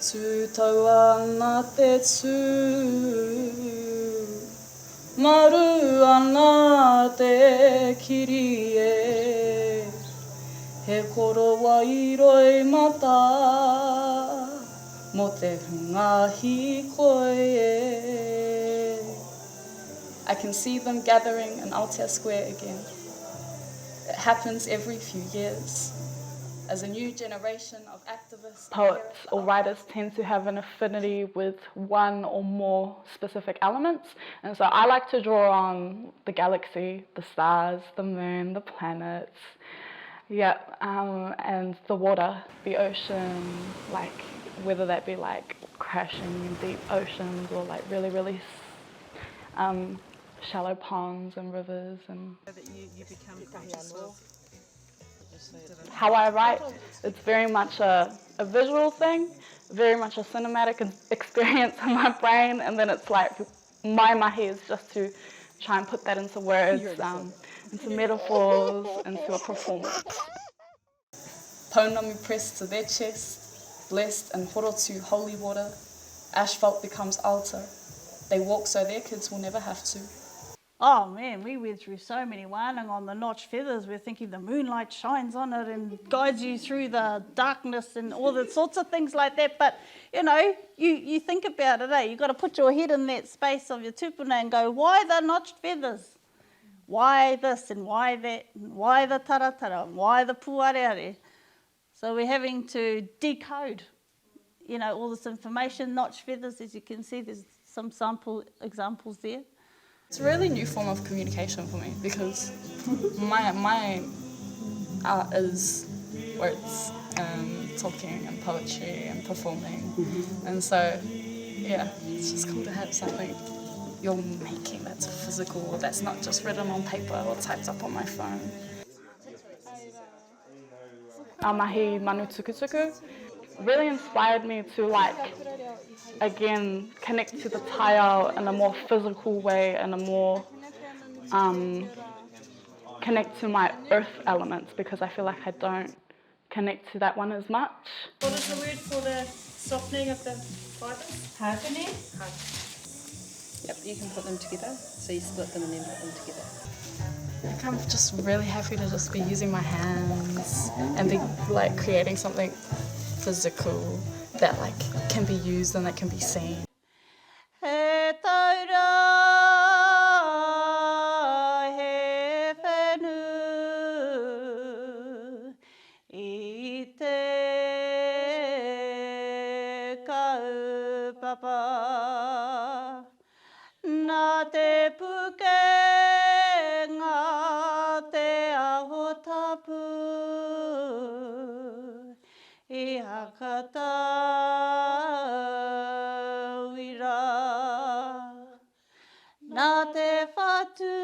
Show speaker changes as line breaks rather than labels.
Tū taua ana te tū, maru ana te kiri e, he koro wairoi mata, mo te hungahi koe e. I can see them gathering in Aotea Square again. It happens every few years. As a new generation of activists,
poets or writers tend to have an affinity with one or more specific elements, and so I like to draw on the galaxy, the stars, the moon, the planets, and the water, the ocean, like whether that be like crashing in deep oceans or like really shallow ponds and rivers. And
that you become conscious of
how I write, it's very much a visual thing, very much a cinematic experience in my brain, and then it's like my mahi is just to try and put that into words, into metaphors, into a performance.
Pounamu pressed to their chest, blessed in horotu holy water, asphalt becomes altar. They walk so their kids will never have to.
Oh man, we went through so many wānanga on the notched feathers. We're thinking the moonlight shines on it and guides you through the darkness and all the sorts of things like that. But you know, you think about it, eh? You've got to put your head in that space of your tupuna and go, why the notched feathers? Why this and why that? And why the taratara? And why the puareare? So we're having to decode, you know, all this information. Notched feathers, as you can see, there's some sample examples there.
It's a really new form of communication for me because my art is words and talking and poetry and performing. And so, yeah, it's just cool to have something you're making that's physical, that's not just written on paper or typed up on my phone.
Our mahi manu tukutuku really inspired me to again connect to the taiao in a more physical way and a more connect to my earth elements, because I feel like I don't connect to that one as much.
What is the word for the softening of the fibres?
Happening?
Yep, you can put them together. So you split them and then put them together.
I'm just really happy to just be using my hands and be like creating something physical that like can be used and that can be seen.
Hī Tai, he whenu, I te kaupapa, nā te puke ngā te aho tapu, I hakata wira, nā te whatu